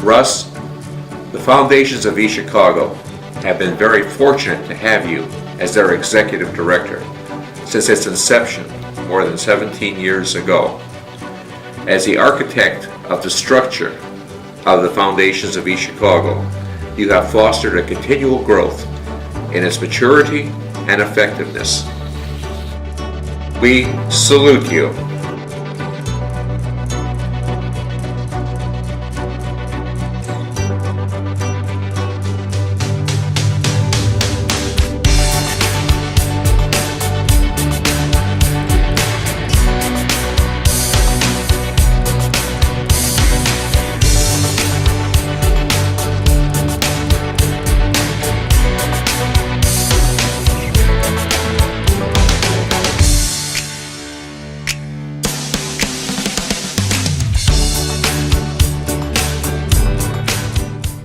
Russ, the foundations of East Chicago have been very fortunate to have you as their executive director since its inception more than 17 years ago. As the architect of the structure of the foundations of East Chicago, you have fostered a continual growth in its maturity and effectiveness. We salute you.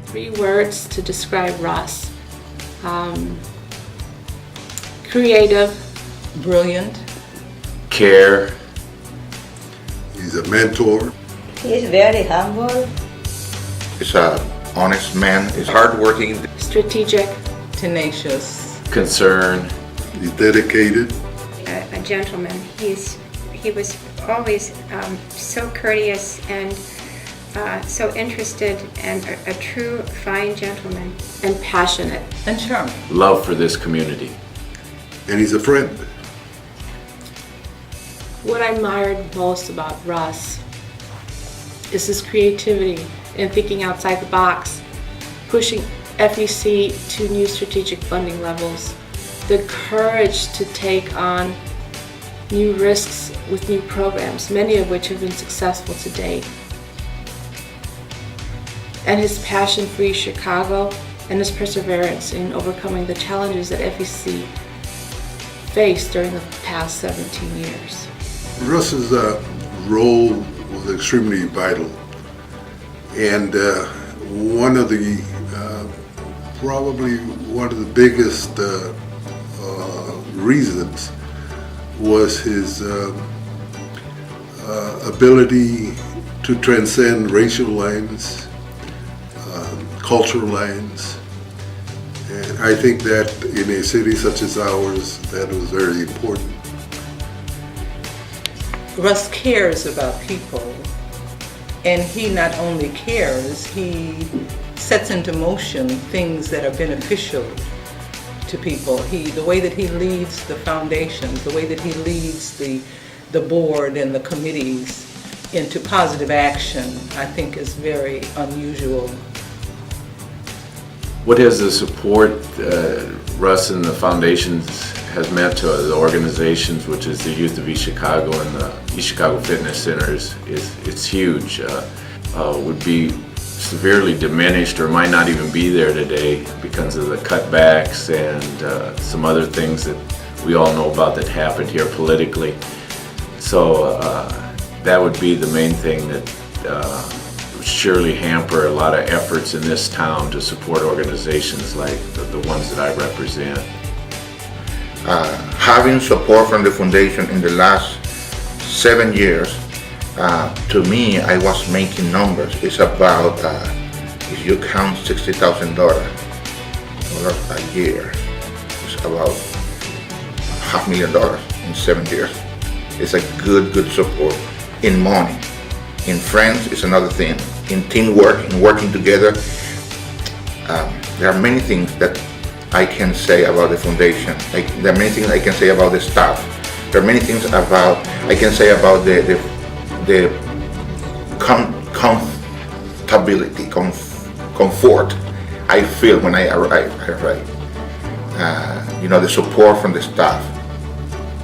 Three words to describe Russ. Creative. Brilliant. Care. He's a mentor. He's very humble. He's an honest man. He's hardworking. Strategic. Tenacious. Concerned. He's dedicated. A gentleman. He was always so courteous and so interested, and a true fine gentleman. And passionate. And charming. Love for this community. And he's a friend. What I admired most about Russ is his creativity and thinking outside the box, pushing FEC to new strategic funding levels, the courage to take on new risks with new programs, many of which have been successful to date, and his passion for East Chicago and his perseverance in overcoming the challenges that FEC faced during the past 17 years. Russ's role was extremely vital, and probably one of the biggest reasons was his ability to transcend racial lines, cultural lines, and I think that in a city such as ours, that was very important. Russ cares about people, and he not only cares, he sets into motion things that are beneficial to people. The way that he leads the foundations, the way that he leads the board and the committees into positive action, I think is very unusual. What has the support Russ and the foundations has meant to the organizations, which is the Youth of East Chicago and the East Chicago Fitness Centers, it's huge. Would be severely diminished or might not even be there today because of the cutbacks and some other things that we all know about that happened here politically. So that would be the main thing that would surely hamper a lot of efforts in this town to support organizations like the ones that I represent. Having support from the foundation in the last 7 years, to me, I was making numbers. It's about, if you count $60,000 a year, it's about $500,000 in 7 years. It's a good support. In money, in friends is another thing. In teamwork, in working together, there are many things that I can say about the foundation. There are many things I can say about the staff. There are many things I can say about the comfortability, comfort I feel when I arrive. The support from the staff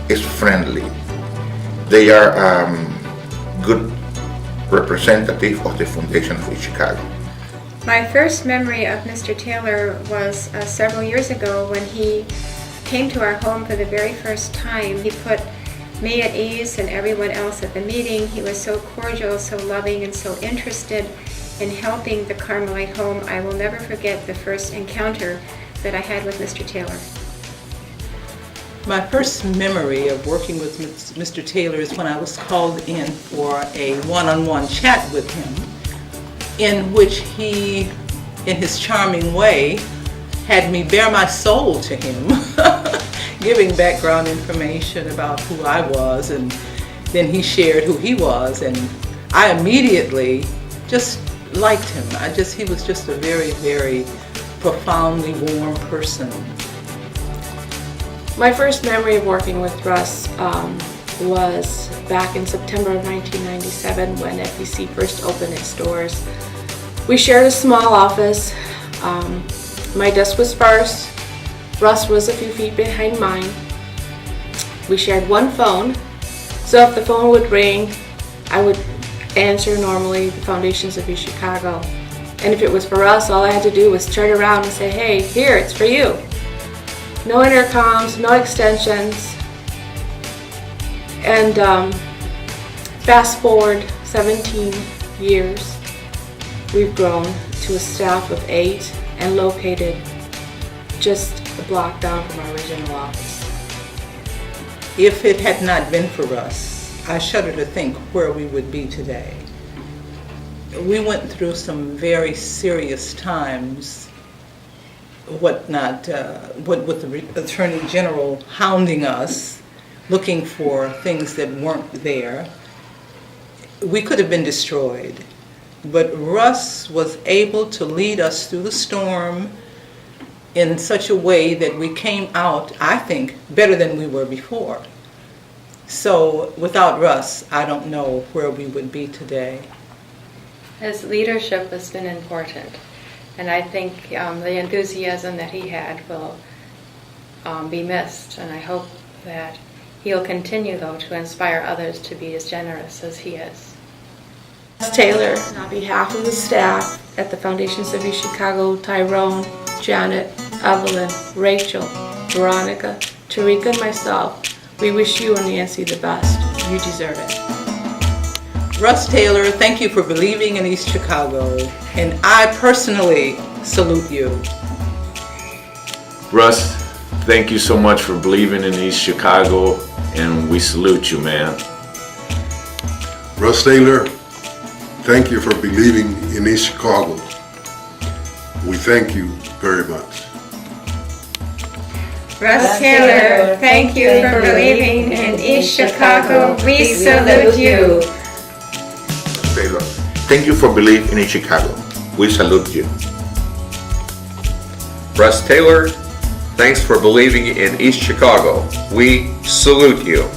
is friendly. They are good representative of the foundation of East Chicago. My first memory of Mr. Taylor was several years ago when he came to our home for the very first time. He put me at ease and everyone else at the meeting. He was so cordial, so loving, and so interested in helping the Carmelite home. I will never forget the first encounter that I had with Mr. Taylor. My first memory of working with Mr. Taylor is when I was called in for a one-on-one chat with him. in which he, in his charming way, had me bare my soul to him, giving background information about who I was, and then he shared who he was, and I immediately just liked him. He was just a very, very profoundly warm person. My first memory of working with Russ was back in September of 1997 when FEC first opened its doors. We shared a small office. My desk was first. Russ was a few feet behind mine. We shared one phone, so if the phone would ring, I would answer normally the Foundations of East Chicago. And if it was for us, all I had to do was turn around and say, hey, here, it's for you. No intercoms, no extensions. And fast forward 17 years, we've grown to a staff of 8 and located just a block down from our original office. If it had not been for us, I shudder to think where we would be today. We went through some very serious times, with the Attorney General hounding us, looking for things that weren't there. We could have been destroyed, but Russ was able to lead us through the storm in such a way that we came out, I think, better than we were before. So without Russ, I don't know where we would be today. His leadership has been important, and I think the enthusiasm that he had will be missed, and I hope that he'll continue, though, to inspire others to be as generous as he is. Russ Taylor, on behalf of the staff at the Foundations of East Chicago, Tyrone, Janet, Evelyn, Rachel, Veronica, Tarika, and myself, we wish you and Nancy the best. You deserve it. Russ Taylor, thank you for believing in East Chicago, and I personally salute you. Russ, thank you so much for believing in East Chicago, and we salute you, man. Russ Taylor, thank you for believing in East Chicago. We thank you very much. Russ Taylor, thank you for believing in East Chicago. We salute you. Taylor, thank you for believing in East Chicago. We salute you. Russ Taylor, thanks for believing in East Chicago. We salute you.